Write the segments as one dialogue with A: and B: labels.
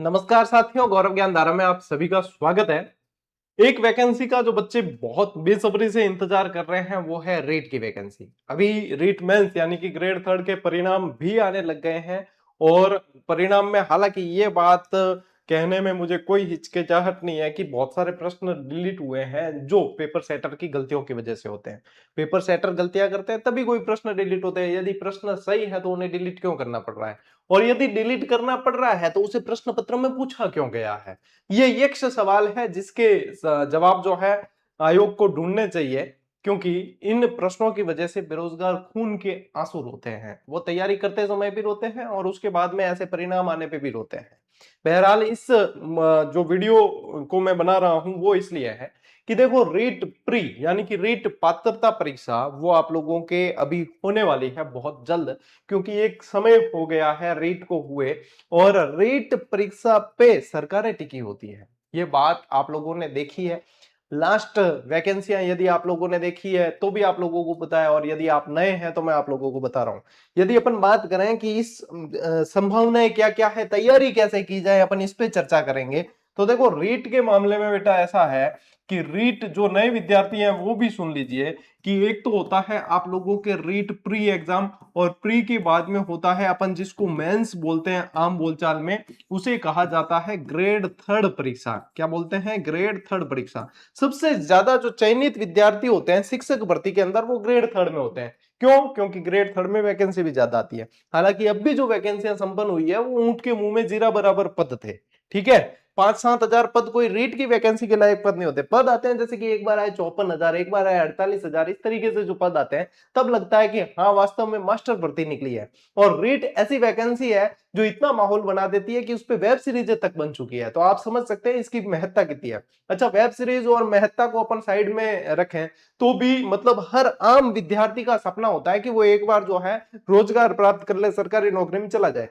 A: नमस्कार साथियों, गौरव ज्ञान धारा में आप सभी का स्वागत है। एक वैकेंसी का जो बच्चे बहुत बेसब्री से इंतजार कर रहे हैं वो है रीट की वैकेंसी। अभी रीट मेंस यानी कि ग्रेड थर्ड के परिणाम भी आने लग गए हैं और परिणाम में हालांकि ये बात कहने में मुझे कोई हिचकिचाहट नहीं है कि बहुत सारे प्रश्न डिलीट हुए हैं जो पेपर सेटर की गलतियों की वजह से होते हैं। पेपर सेटर गलतियां करते हैं तभी कोई प्रश्न डिलीट होते हैं। यदि प्रश्न सही है तो उन्हें डिलीट क्यों करना पड़ रहा है, और यदि डिलीट करना पड़ रहा है तो उसे प्रश्न पत्र में पूछा क्यों गया है। ये यक्ष सवाल है जिसके जवाब जो है आयोग को ढूंढने चाहिए, क्योंकि इन प्रश्नों की वजह से बेरोजगार खून के आंसू रोते हैं। वो तैयारी करते समय भी रोते हैं और उसके बाद में ऐसे परिणाम आने पे भी रोते हैं। बहरहाल इस जो वीडियो को मैं बना रहा हूं वो इसलिए है कि देखो, रीट प्री यानी कि रीट पात्रता परीक्षा वो आप लोगों के अभी होने वाली है बहुत जल्द, क्योंकि एक समय हो गया है रीट को हुए और रीट परीक्षा पे सरकारें टिकी होती है। ये बात आप लोगों ने देखी है। लास्ट वैकेंसियां यदि आप लोगों ने देखी है तो भी आप लोगों को पता है, और यदि आप नए हैं तो मैं आप लोगों को बता रहा हूं। यदि अपन बात करें कि इस संभावनाएं क्या क्या है, तैयारी कैसे की जाए, अपन इस पे चर्चा करेंगे। तो देखो, रीट के मामले में बेटा ऐसा है कि रीट जो नए विद्यार्थी हैं वो भी सुन लीजिए कि एक तो होता है आप लोगों के रीट प्री एग्जाम, और प्री के बाद में होता है अपन जिसको मेंस बोलते हैं आम बोलचाल में, उसे कहा जाता है ग्रेड थर्ड परीक्षा। क्या बोलते हैं? ग्रेड थर्ड परीक्षा। सबसे ज्यादा जो चयनित विद्यार्थी होते हैं शिक्षक भर्ती के अंदर वो ग्रेड थर्ड में होते हैं। क्यों? क्योंकि ग्रेड थर्ड में वैकेंसी भी ज्यादा आती है। हालांकि अब भी जो वैकेंसियां संपन्न हुई है वो ऊंट के मुंह में जीरा बराबर पद थे। ठीक है, 5-7 हजार पद कोई रीट की वैकेंसी के लायक पद नहीं होते। पद आते हैं जैसे कि एक बार आए 54,000, एक बार आए 48,000, इस तरीके से जो पद आते हैं तब लगता है कि हाँ वास्तव में मास्टर भर्ती निकली है। और रीट ऐसी वैकेंसी है जो इतना माहौल बना देती है कि उस पर वेब सीरीज तक बन चुकी है। तो आप समझ सकते हैं इसकी महत्ता कितनी है। अच्छा, वेब सीरीज और महत्ता को अपन साइड में रखें तो भी मतलब हर आम विद्यार्थी का सपना होता है कि वो एक बार जो है रोजगार प्राप्त कर ले, सरकारी नौकरी में चला जाए।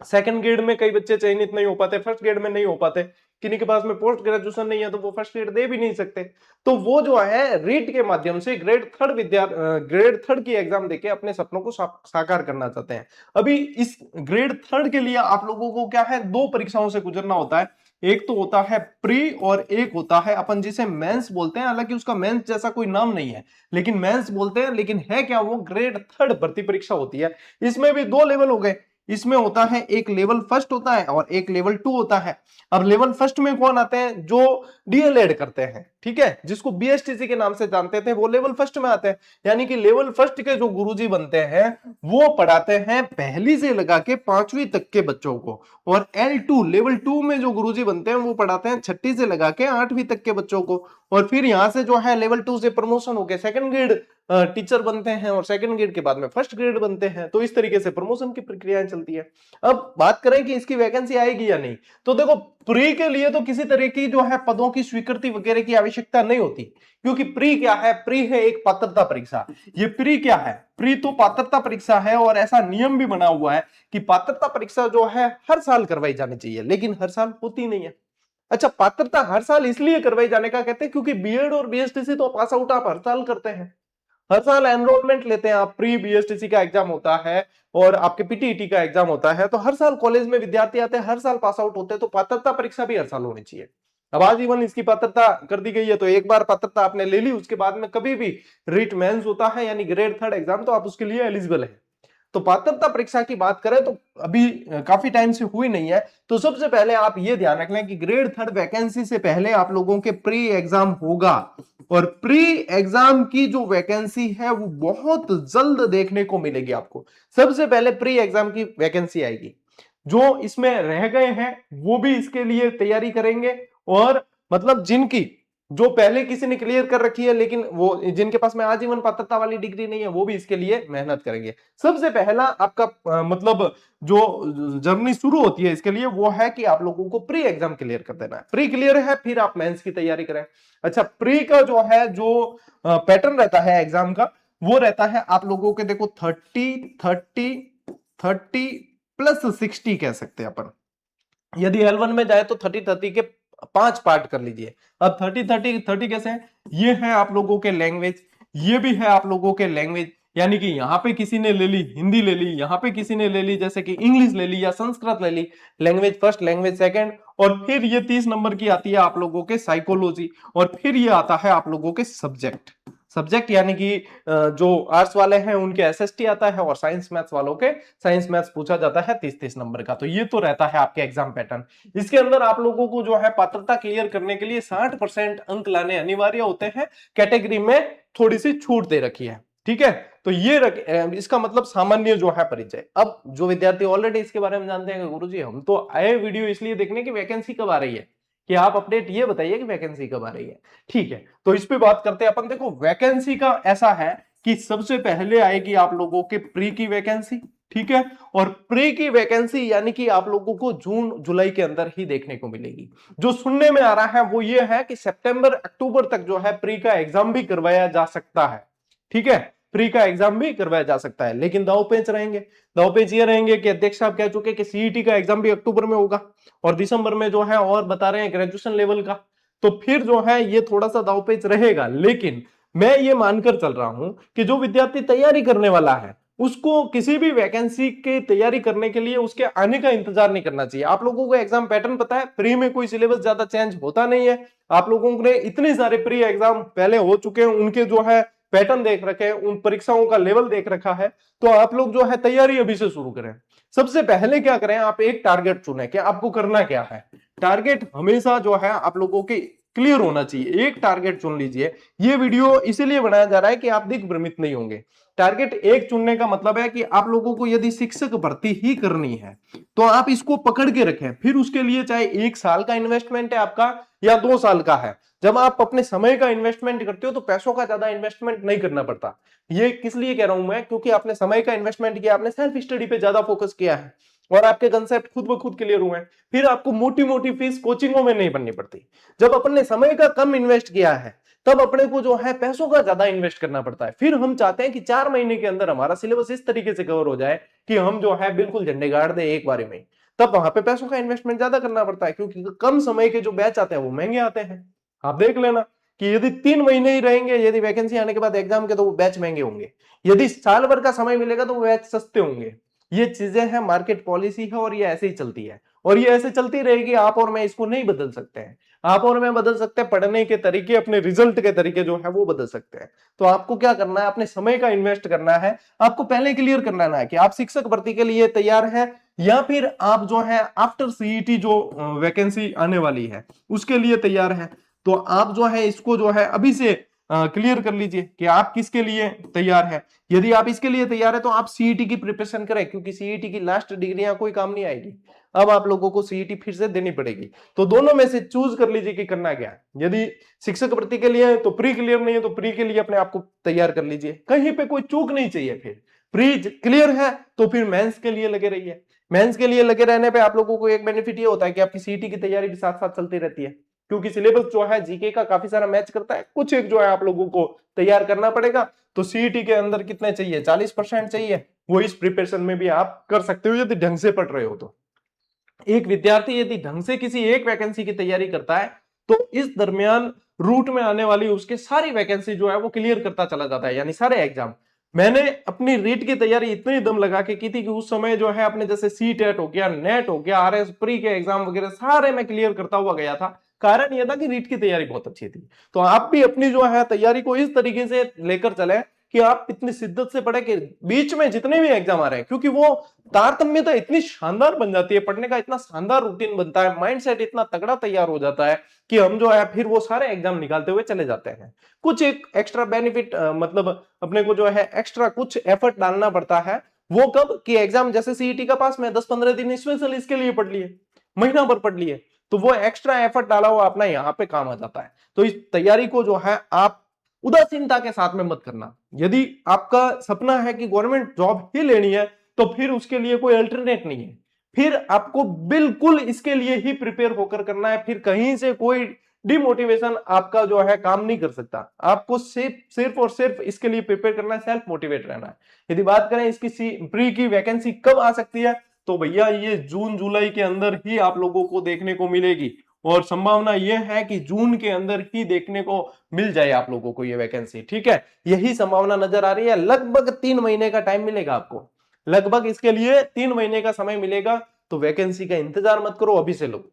A: सेकंड ग्रेड में कई बच्चे चयनित नहीं हो पाते, फर्स्ट ग्रेड में नहीं हो पाते, किन्हीं के पास में पोस्ट ग्रेजुएशन नहीं है तो वो फर्स्ट ग्रेड दे भी नहीं सकते। तो वो जो है रीट के माध्यम से ग्रेड थर्ड की एग्जाम देके अपने सपनों को साकार करना चाहते हैं। अभी इस ग्रेड थर्ड के लिए आप लोगों को क्या है, दो परीक्षाओं से गुजरना होता है। एक तो होता है प्री और एक होता है अपन जिसे मेंस बोलते हैं। हालांकि उसका मेंस जैसा कोई नाम नहीं है लेकिन मेंस बोलते हैं, लेकिन है क्या, वो ग्रेड थर्ड भर्ती परीक्षा होती है। इसमें भी दो लेवल हो गए। इसमें होता है एक लेवल फर्स्ट होता है और एक लेवल टू होता है। अब लेवल फर्स्ट में कौन आते हैं? जो डीएलएड करते हैं, ठीक है, जिसको बीएसटीसी के नाम से जानते थे वो लेवल फर्स्ट में आते हैं। यानी कि लेवल फर्स्ट के जो गुरुजी बनते हैं वो पढ़ाते हैं पहली से लगा के 5वीं तक के बच्चों को, और L2 लेवल टू में जो गुरुजी बनते हैं वो पढ़ाते हैं 6ठी से लगा के 8वीं तक के बच्चों को। और फिर यहां से जो है लेवल टू से प्रमोशन होकर सेकंड ग्रेड टीचर बनते हैं और सेकंड ग्रेड के बाद में फर्स्ट ग्रेड बनते हैं। तो इस तरीके से प्रमोशन की प्रक्रियाएं चलती है। अब बात करें कि इसकी वैकेंसी आएगी या नहीं, तो देखो, प्री के लिए तो किसी तरह की जो है पदों की स्वीकृति वगैरह की आवश्यकता नहीं होती, क्योंकि प्री क्या है? प्री है एक पात्रता परीक्षा। ये प्री क्या है? प्री तो पात्रता परीक्षा है, और ऐसा नियम भी बना हुआ है कि पात्रता परीक्षा जो है हर साल करवाई जानी चाहिए, लेकिन हर साल होती नहीं है। अच्छा, पात्रता हर साल इसलिए करवाई जाने का कहते हैं क्योंकि बीएड और बीएसटीसी तो पास आउट आप हर साल करते हैं, हर साल एनरोलमेंट लेते हैं आप। प्री बीएसटीसी का एग्जाम होता है और आपके पीटीईटी का एग्जाम होता है, तो हर साल कॉलेज में विद्यार्थी आते हैं, हर साल पास आउट होते हैं, तो पात्रता परीक्षा भी हर साल होनी चाहिए। अब आजीवन इसकी पात्रता कर दी गई है, तो एक बार पात्रता आपने ले ली, उसके बाद में कभी भी रीट मेंस होता है यानी ग्रेड थर्ड एग्जाम, तो आप उसके लिए एलिजिबल है। तो पात्रता परीक्षा की बात करें तो अभी काफी टाइम से हुई नहीं है। तो सबसे पहले आप ये ध्यान रख लें कि ग्रेड थर्ड वैकेंसी से पहले आप लोगों के प्री एग्जाम होगा, और प्री एग्जाम की जो वैकेंसी है वो बहुत जल्द देखने को मिलेगी आपको। सबसे पहले प्री एग्जाम की वैकेंसी आएगी। जो इसमें रह गए हैं वो भी इसके लिए तैयारी करेंगे, और मतलब जिनकी जो पहले किसी ने क्लियर कर रखी है लेकिन वो जिनके पास में आजीवन पात्रता वाली डिग्री नहीं है वो भी इसके लिए मेहनत करेंगे। सबसे पहला आपका मतलब जो जर्नी शुरू होती है इसके लिए वो है कि आप लोगों को प्री एग्जाम क्लियर कर देना है। प्री क्लियर है फिर आप मेंस की तैयारी करें। अच्छा, प्री का जो है जो पैटर्न रहता है एग्जाम का, वो रहता है आप लोगों के, देखो, 30 प्लस 60 कह सकते हैं अपन। यदि L1 में जाए तो 30 के 5 पार्ट कर लीजिए। अब 30 कैसे है? ये है आप लोगों के लैंग्वेज, ये भी है आप लोगों के लैंग्वेज, यानी कि यहाँ पे किसी ने ले ली हिंदी ले ली, यहाँ पे किसी ने ले ली जैसे कि इंग्लिश ले ली या संस्कृत ले ली, लैंग्वेज फर्स्ट लैंग्वेज सेकंड, और फिर ये 30 नंबर की आती है आप लोगों के साइकोलॉजी, और फिर ये आता है आप लोगों के सब्जेक्ट। सब्जेक्ट यानी कि जो आर्ट्स वाले हैं उनके एसएसटी आता है, और साइंस मैथ्स वालों के साइंस मैथ्स पूछा जाता है 30-30 नंबर का। तो ये तो रहता है आपके एग्जाम पैटर्न। इसके अंदर आप लोगों को जो है पात्रता क्लियर करने के लिए 60% अंक लाने अनिवार्य होते हैं, कैटेगरी में थोड़ी सी छूट दे रखी है, ठीक है। तो ये इसका मतलब सामान्य जो है परिचय। अब जो विद्यार्थी ऑलरेडी इसके बारे में जानते हैं कि गुरुजी हम तो आए वीडियो इसलिए देखने की वैकेंसी कब आ रही है, कि आप अपडेट ये बताइए कि वैकेंसी कब आ रही है, ठीक है। तो इस पे बात करते हैं अपन। देखो वैकेंसी का ऐसा है कि सबसे पहले आएगी आप लोगों के प्री की वैकेंसी, ठीक है। और प्री की वैकेंसी यानी कि आप लोगों को जून जुलाई के अंदर ही देखने को मिलेगी। जो सुनने में आ रहा है वो ये है कि सितंबर अक्टूबर तक जो है प्री का एग्जाम भी करवाया जा सकता है, ठीक है। प्री का एग्जाम भी करवाया जा सकता है, लेकिन दाव पेच रहेंगे। दाव पेच ये रहेंगे कि अध्यक्ष साहब कह चुके कि सीईटी का एग्जाम भी अक्टूबर में होगा, और दिसंबर में जो है और बता रहे हैं ग्रेजुएशन लेवल का। तो फिर जो है ये थोड़ा सा दाव पेच रहेगा, लेकिन मैं ये मानकर चल रहा हूं कि जो विद्यार्थी तैयारी करने वाला है उसको किसी भी वैकेंसी की तैयारी करने के लिए उसके आने का इंतजार नहीं करना चाहिए। आप लोगों को एग्जाम पैटर्न पता है, प्री में कोई सिलेबस ज्यादा चेंज होता नहीं है। आप लोगों ने इतने सारे प्री एग्जाम पहले हो चुके हैं, उनके जो है पैटर्न देख रखे हैं, उन परीक्षाओं का लेवल देख रखा है। तो आप लोग जो है तैयारी अभी से शुरू करें। सबसे पहले क्या करें, आप एक टारगेट चुनें कि आपको करना क्या है। टारगेट हमेशा जो है आप लोगों के क्लियर होना चाहिए, एक टारगेट चुन लीजिए। ये वीडियो इसीलिए बनाया जा रहा है कि आप दिग्भ्रमित नहीं होंगे। टारगेट एक चुनने का मतलब है कि आप लोगों को यदि शिक्षक भर्ती ही करनी है तो आप इसको पकड़ के रखें। फिर उसके लिए चाहे 1 साल का इन्वेस्टमेंट है आपका या 2 साल का है। जब आप अपने समय का इन्वेस्टमेंट करते हो तो पैसों का ज्यादा इन्वेस्टमेंट नहीं करना पड़ता। ये किस लिए कह रहा हूं मैं, क्योंकि आपने समय का इन्वेस्टमेंट किया, आपने सेल्फ स्टडी पे ज्यादा फोकस किया है और आपके कंसेप्ट खुद ब खुद क्लियर हुए हैं। फिर आपको मोटी मोटी फीस कोचिंगों में नहीं बननी पड़ती। जब अपन ने समय का कम इन्वेस्ट किया है तब अपने को जो है पैसों का ज्यादा इन्वेस्ट करना पड़ता है। फिर हम चाहते हैं कि 4 महीने के अंदर हमारा सिलेबस इस तरीके से कवर हो जाए कि हम जो है बिल्कुल झंडे गाड़ दे एक बारे में। तब वहां पे पैसों का इन्वेस्टमेंट ज्यादा करना पड़ता है, क्योंकि कम समय के जो बैच आते हैं वो महंगे आते हैं। आप देख लेना कि यदि 3 महीने ही रहेंगे, यदि वैकेंसी आने के बाद एग्जाम के, तो वो बैच महंगे होंगे। यदि साल भर का समय मिलेगा तो वो बैच सस्ते होंगे। ये चीजें हैं, मार्केट पॉलिसी है और ये ऐसे ही चलती है और ये ऐसे चलती रहेगी। आप और मैं इसको नहीं बदल सकते हैं। आप और मैं बदल सकते हैं पढ़ने के तरीके, अपने रिजल्ट के तरीके जो है वो बदल सकते हैं। तो आपको क्या करना है, अपने समय का इन्वेस्ट करना है। आपको पहले क्लियर करना है कि आप शिक्षक भर्ती के लिए तैयार हैं या फिर आप जो है आफ्टर सीईटी जो वैकेंसी आने वाली है उसके लिए तैयार है। तो आप जो है इसको जो है अभी से क्लियर कर लीजिए कि आप किसके लिए तैयार हैं। यदि आप इसके लिए तैयार है तो आप सीईटी की प्रिपरेशन करें, क्योंकि सीईटी की लास्ट डिग्रियां कोई काम नहीं आएगी। अब आप लोगों को सीईटी फिर से देनी पड़ेगी। तो दोनों में से चूज कर लीजिए कि करना क्या है। यदि शिक्षक भर्ती के लिए है तो प्री क्लियर नहीं है तो प्री के लिए अपने आप को तैयार कर लीजिए। कहीं पे कोई चूक नहीं चाहिए। फिर प्री क्लियर है तो फिर मेंस के लिए लगे रहिए। मेंस के लिए लगे रहने पे आप लोगों को एक बेनिफिट ये होता है कि आपकी सीईटी की तैयारी भी साथ साथ चलती रहती है, क्योंकि सिलेबस जो है जीके का काफी सारा मैच करता है। कुछ एक जो है आप लोगों को तैयार करना पड़ेगा। तो सीईटी के अंदर कितने चाहिए, 40% चाहिए। वो इस प्रिपरेशन में भी आप कर सकते हो यदि ढंग से पढ़ रहे हो तो। एक विद्यार्थी यदि ढंग से किसी एक वैकेंसी की तैयारी करता है तो इस दरमियान रूट में आने वाली उसके सारी वैकेंसी जो है वो क्लियर करता चला जाता है, यानी सारे एग्जाम। मैंने अपनी रीट की तैयारी इतनी दम लगा के की थी कि उस समय जो है अपने जैसे सी टेट हो गया, नेट हो गया, आरएस प्री के एग्जाम वगैरह सारे मैं क्लियर करता हुआ गया था। कारण यह था कि रीट की तैयारी बहुत अच्छी थी। तो आप भी अपनी जो है तैयारी को इस तरीके से लेकर चले कि आप इतनी शिद्दत से पढ़े कि बीच में जितने भी एग्जाम आ रहे हैं, क्योंकि वो तारतम्यता इतनी शानदार बन जाती है, पढ़ने का इतना शानदार रूटीन बनता है, माइंडसेट इतना तगड़ा तैयार हो जाता है कि हम जो है फिर वो सारे एग्जाम निकालते हुए चले जाते हैं। कुछ एक एक्स्ट्रा बेनिफिट मतलब अपने को जो है एक्स्ट्रा कुछ एफर्ट डालना पड़ता है। वो कब कि एग्जाम जैसे सीईटी का पास में 10-15 दिन स्पेशल इसके लिए पढ़ लिए, महीना भर पढ़ लिए, तो वो एक्स्ट्रा एफर्ट डाला हुआ अपना यहाँ पे काम आ जाता है। तो इस तैयारी को जो है आप उदासीनता के साथ में मत करना। यदि आपका सपना है कि गवर्नमेंट जॉब ही लेनी है तो फिर उसके लिए कोई अल्टरनेट नहीं है। फिर आपको बिल्कुल इसके लिए ही प्रिपेयर होकर करना है। फिर कहीं से कोई डिमोटिवेशन आपका जो है काम नहीं कर सकता। आपको सिर्फ और सिर्फ इसके लिए प्रिपेयर करना है, सेल्फ मोटिवेट रहना है। यदि बात करें इसकी प्री की वैकेंसी कब आ सकती है तो भैया ये जून जुलाई के अंदर ही आप लोगों को देखने को मिलेगी। और संभावना यह है कि जून के अंदर ही देखने को मिल जाए आप लोगों को ये वैकेंसी। ठीक है, यही संभावना नजर आ रही है। लगभग 3 महीने का टाइम मिलेगा आपको, लगभग इसके लिए 3 महीने का समय मिलेगा। तो वैकेंसी का इंतजार मत करो, अभी से लो।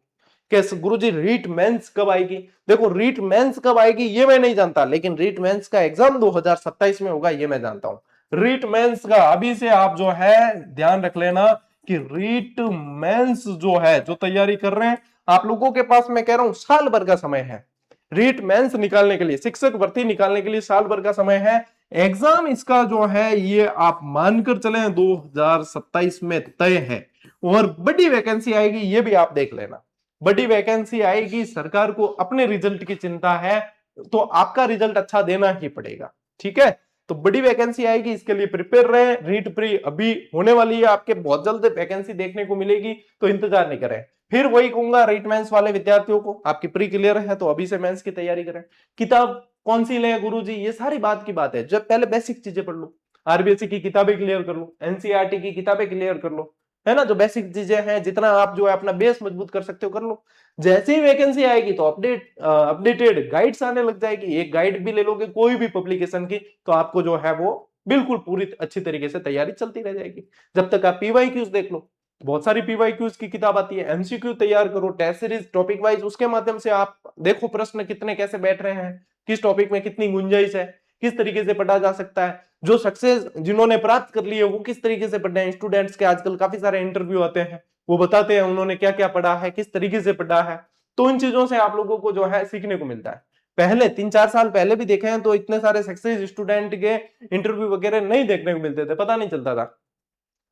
A: कैसे गुरुजी रीट मेंस कब आएगी? देखो रीट मेंस कब आएगी ये मैं नहीं जानता, लेकिन रीट मेंस का एग्जाम 2027 में होगा ये मैं जानता हूं। रीट मेंस का अभी से आप जो है ध्यान रख लेना कि रीट मेंस जो है जो तैयारी कर रहे हैं आप लोगों के पास, मैं कह रहा हूं साल भर का समय है। रीट मेंस निकालने के लिए, शिक्षक भर्ती निकालने के लिए साल भर का समय है। एग्जाम इसका जो है ये आप मानकर चले 2027 में तय है। और बड़ी वैकेंसी आएगी ये भी आप देख लेना, बड़ी वैकेंसी आएगी। सरकार को अपने रिजल्ट की चिंता है, तो आपका रिजल्ट अच्छा देना ही पड़ेगा। ठीक है, तो बड़ी वैकेंसी आएगी, इसके लिए प्रिपेयर रहे। रीट प्री अभी होने वाली है आपके, बहुत जल्द वैकेंसी देखने को मिलेगी, तो इंतजार नहीं करें। फिर वही कहूंगा रीट मेंस वाले विद्यार्थियों को, आपकी प्री क्लियर है तो अभी से मेंस की तैयारी करें। किताब कौन सी लें गुरुजी, ये सारी बात की बात है। जब पहले बेसिक चीजें पढ़ लो, आरबीएससी की किताबें क्लियर कर लो, एनसीईआरटी की किताबें क्लियर कर लो, है ना। जो बेसिक चीजें हैं, जितना आप जो है अपना बेस मजबूत कर सकते हो कर लो। जैसे ही वैकेंसी आएगी तो अपडेटेड गाइड्स आने लग जाएगी। एक गाइड भी ले लोगे कोई भी पब्लिकेशन की, तो आपको जो है वो बिल्कुल पूरी अच्छी तरीके से तैयारी चलती रह जाएगी। जब तक आप पीवाईक्यूज देख लो, बहुत सारी पीवाईक्यूज की किताब आती है। एमसीक्यू तैयार करो, टेस्ट सीरीज टॉपिक वाइज, उसके माध्यम से आप देखो प्रश्न कितने कैसे बैठ रहे हैं, किस टॉपिक में कितनी गुंजाइश है, किस तरीके से पढ़ा जा सकता है। जो सक्सेस जिन्होंने प्राप्त कर ली है वो किस तरीके से पढ़े हैं। स्टूडेंट्स के आजकल काफी सारे इंटरव्यू आते हैं, वो बताते हैं उन्होंने क्या क्या पढ़ा है, किस तरीके से पढ़ा है। तो इन चीजों से आप लोगों को जो है सीखने को मिलता है। पहले 3-4 साल पहले भी देखे हैं तो इतने सारे सक्सेस स्टूडेंट के इंटरव्यू वगैरह नहीं देखने को मिलते थे, पता नहीं चलता था।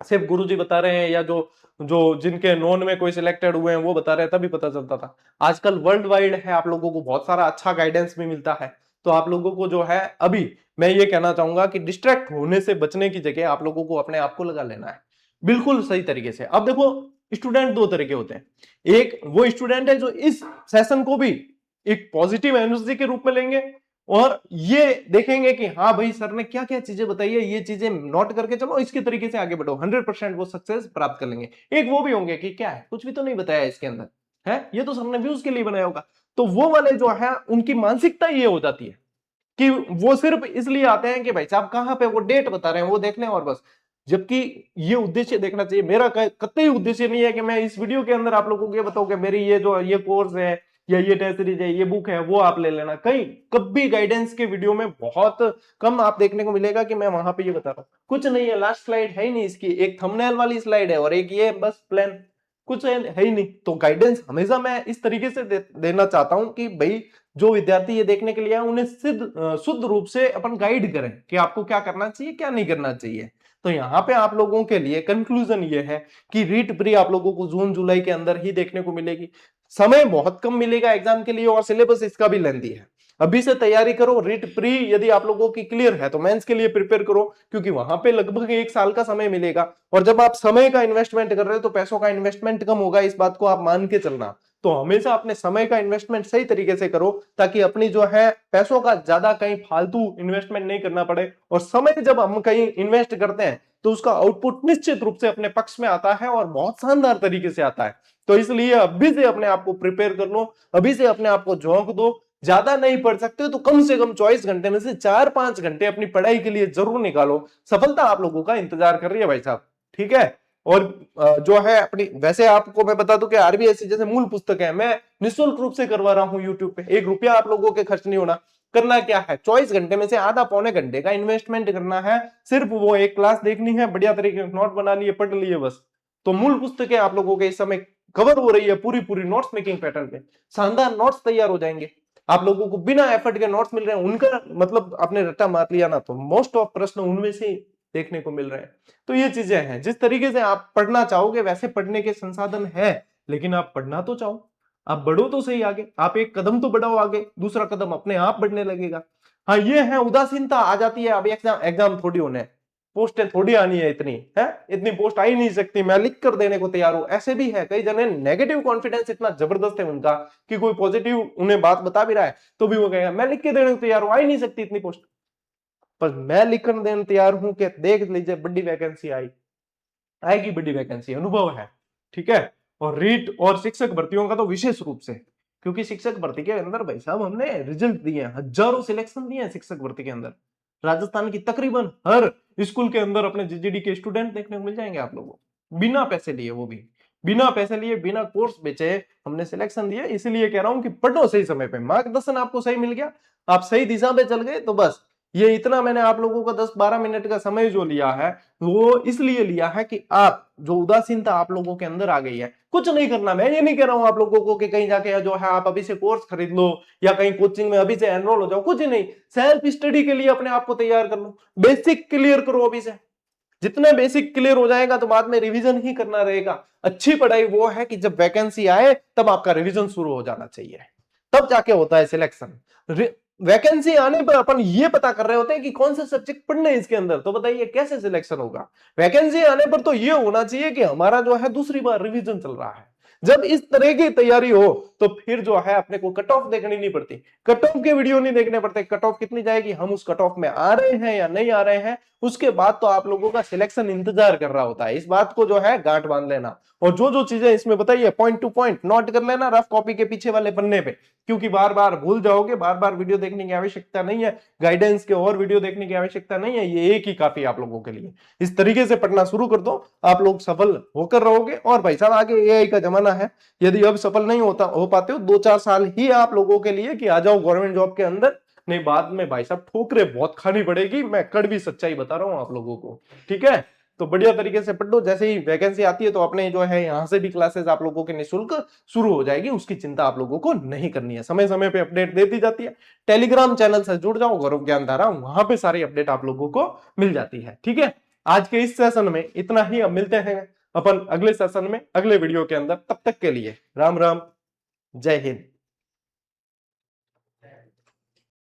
A: सिर्फ गुरुजी बता रहे हैं या जो जो जिनके नॉन में कोई सिलेक्टेड हुए हैं वो बता रहे हैं, तभी पता चलता था। आजकल वर्ल्ड वाइड है, आप लोगों को बहुत सारा अच्छा गाइडेंस भी मिलता है। तो आप लोगों को जो है अभी मैं ये कहना चाहूंगा कि डिस्ट्रैक्ट होने से बचने की जगह आप लोगों को अपने आप को लगा लेना है बिल्कुल सही तरीके से। अब देखो स्टूडेंट दो तरह के होते हैं। एक वो स्टूडेंट है जो इस सेशन को भी एक पॉजिटिव एनर्जी के रूप में लेंगे और ये देखेंगे कि हाँ भाई सर ने क्या क्या चीजें बताई है, ये चीजें नोट करके चलो इसके तरीके से आगे बढ़ो, 100% वो सक्सेस प्राप्त कर लेंगे। एक वो भी होंगे कि क्या है, कुछ भी तो नहीं बताया इसके अंदर, है ये तो सबने व्यूज के लिए बनाया होगा। तो वो वाले जो है उनकी मानसिकता ये हो जाती है कि वो सिर्फ इसलिए आते हैं कि भाई साहब कहां पे वो डेट बता रहे हैं वो देखने और बस। जबकि ये उद्देश्य देखना चाहिए। मेरा कतई उद्देश्य नहीं है कि मैं इस वीडियो के अंदर आप लोगों को ये बताऊं कि मेरी ये जो ये कोर्स है या ये टेस्ट सीरीज है, ये बुक है, वो आप ले लेना। कहीं कभी गाइडेंस के वीडियो में बहुत कम आप देखने को मिलेगा कि मैं वहां पे ये बता रहा हूं। कुछ नहीं है, लास्ट स्लाइड है ही नहीं इसकी, एक थंबनेल वाली स्लाइड है और एक ये बस प्लान, कुछ है ही नहीं। तो गाइडेंस हमेशा मैं इस तरीके से देना चाहता हूं कि भाई जो विद्यार्थी ये देखने के लिए आए उन्हें शुद्ध रूप से अपन गाइड करें कि आपको क्या करना चाहिए क्या नहीं करना चाहिए। तो यहाँ पे आप लोगों के लिए कंक्लूजन ये है कि रीट प्री आप लोगों को जून जुलाई के अंदर ही देखने को मिलेगी। समय बहुत कम मिलेगा एग्जाम के लिए और सिलेबस इसका भी लेंथी है। अभी से तैयारी करो। रीट प्री यदि आप लोगों की क्लियर है तो मेंस के लिए प्रिपेयर करो, क्योंकि वहां पे लगभग 1 साल का समय मिलेगा। और जब आप समय का इन्वेस्टमेंट कर रहे हो तो पैसों का इन्वेस्टमेंट कम होगा, इस बात को आप मान के चलना। तो हमेशा अपने समय का इन्वेस्टमेंट सही तरीके से करो ताकि अपनी जो है पैसों का ज्यादा कहीं फालतू इन्वेस्टमेंट नहीं करना पड़े। और समय जब हम कहीं इन्वेस्ट करते हैं तो उसका आउटपुट निश्चित रूप से अपने पक्ष में आता है और बहुत शानदार तरीके से आता है। तो इसलिए अभी से अपने आप को प्रिपेयर कर लो, अभी से अपने आप को झोंक दो। ज्यादा नहीं पढ़ सकते तो कम से कम 24 घंटे में से 4-5 घंटे अपनी पढ़ाई के लिए जरूर निकालो। सफलता आप लोगों का इंतजार कर रही है भाई साहब। ठीक है, और जो है अपनी, वैसे आपको मैं बता दूं कि आरबीएससी जैसे मूल पुस्तक है मैं निःशुल्क रूप से करवा रहा हूं यूट्यूब पे। 1 रुपया आप लोगों के खर्च नहीं होना। करना क्या है, 24 घंटे में से आधा पौने घंटे का इन्वेस्टमेंट करना है। सिर्फ वो एक क्लास देखनी है, बढ़िया तरीके से नोट बना लिए, पढ़ लिए बस। तो मूल पुस्तकें आप लोगों के इस समय कवर हो रही है पूरी पूरी नोट्स मेकिंग पैटर्न पे। शानदार नोट्स तैयार हो जाएंगे आप लोगों को, बिना एफर्ट के नोट्स मिल रहे हैं। उनका मतलब आपने रट्टा मार लिया ना तो मोस्ट ऑफ प्रश्न उनमें से देखने को मिल रहे हैं। तो ये चीजें हैं, जिस तरीके से आप पढ़ना चाहोगे वैसे पढ़ने के संसाधन है, लेकिन आप पढ़ना तो चाहो, आप बढ़ो तो सही आगे। आप एक कदम तो बढ़ाओ आगे, दूसरा कदम अपने आप बढ़ने लगेगा। हाँ ये है, उदासीनता आ जाती है। अब एग्जाम एग्जाम थोड़ी होने हैं, पोस्टें थोड़ी आनी है, इतनी है, इतनी पोस्ट आ ही नहीं सकती, मैं लिख कर देने को तैयार हूं। ऐसे भी है कई जने, नेगेटिव कॉन्फिडेंस इतना जबरदस्त है उनका कि कोई पॉजिटिव उन्हें बात बता भी रहा है तो भी वो कहेगा मैं लिख के देने को तैयार हूं, आ ही नहीं सकती इतनी पोस्ट। पर मैं लिखकर देने तैयार हूं कि देख लीजिए बड़ी वैकेंसी आएगी, बड़ी वैकेंसी, अनुभव है। ठीक है, और रीट और शिक्षक भर्तियों का तो विशेष रूप से क्योंकि शिक्षक भर्ती के अंदर भाई साहब हमने रिजल्ट दिए हैं, हजारों सिलेक्शन दिए हैं शिक्षक भर्ती के अंदर। राजस्थान की तकरीबन हर स्कूल के अंदर अपने जीजीडी के स्टूडेंट देखने को मिल जाएंगे आप लोगों को, बिना पैसे लिए, वो भी बिना पैसे लिए, बिना कोर्स बेचे हमने सिलेक्शन दिया। इसलिए कह रहा हूं कि पढ़ो सही समय पे, मार्गदर्शन आपको सही मिल गया, आप सही दिशा पे चल गए तो बस। ये इतना मैंने आप लोगों का 10-12 मिनट का समय जो लिया है वो इसलिए लिया है कि आप जो उदासीनता आप लोगों के अंदर आ गई है, कुछ नहीं करना। मैं ये नहीं कह रहा हूं आप लोगों को कि कहीं जाके जो है आप अभी से कोर्स खरीद लो या कहीं कोचिंग में अभी से एनरोल हो जाओ, कुछ नहीं। सेल्फ स्टडी के लिए अपने आप को तैयार कर लो, बेसिक क्लियर करो अभी से। जितने बेसिक क्लियर हो जाएगा तो बाद में रिवीजन ही करना रहेगा। अच्छी पढ़ाई वो है कि जब वैकेंसी आए तब आपका रिवीजन शुरू हो जाना चाहिए, तब जाके होता है सिलेक्शन। वैकेंसी आने पर अपन ये पता कर रहे होते हैं कि कौन से सब्जेक्ट पढ़ने हैं इसके अंदर, तो बताइए कैसे सिलेक्शन होगा। वैकेंसी आने पर तो ये होना चाहिए कि हमारा जो है दूसरी बार रिवीजन चल रहा है। जब इस तरह की तैयारी हो तो फिर जो है अपने को कट ऑफ देखनी नहीं पड़ती, कट ऑफ के वीडियो नहीं देखने पड़ते। कट ऑफ कितनी जाएगी, हम उस कट ऑफ में आ रहे हैं या नहीं आ रहे हैं, उसके बाद तो आप लोगों का सिलेक्शन इंतजार कर रहा होता है। इस बात को जो है गांठ बांध लेना, और जो जो चीजें इसमें बताइए पॉइंट टू पॉइंट नोट कर लेना रफ कॉपी के पीछे वाले पन्ने पे, क्योंकि बार बार भूल जाओगे। बार बार वीडियो देखने की आवश्यकता नहीं है, गाइडेंस के और वीडियो देखने की आवश्यकता नहीं है, ये एक ही काफी है आप लोगों के लिए। इस तरीके से पढ़ना शुरू कर दो, आप लोग सफल होकर रहोगे। और भाई साहब आगे एआई का जमाना है, यदि अब सफल नहीं हो पाते हो, 2-4 साल ही आप लोगों के लिए कि आ जाओ गवर्नमेंट जॉब के अंदर, नहीं बाद में भाई साहब ठोकरे बहुत खानी पड़ेगी। मैं कड़वी सच्चाई बता रहा हूं आप लोगों को, ठीक है। तो बढ़िया तरीके से पढ़ लो, जैसे ही वैकेंसी आती है तो अपने जो है यहाँ से भी क्लासेस आप लोगों के निःशुल्क शुरू हो जाएगी, उसकी चिंता आप लोगों को नहीं करनी है। समय समय पे अपडेट देती जाती है। टेलीग्राम चैनल से जुड़ जाओ, गौरव ज्ञानधारा, वहां पे सारी अपडेट आप लोगों को मिल जाती है, ठीक है। आज के इस सेशन में इतना ही, अब मिलते हैं अपन अगले सेशन में अगले वीडियो के अंदर। तब तक के लिए राम राम, जय हिंद।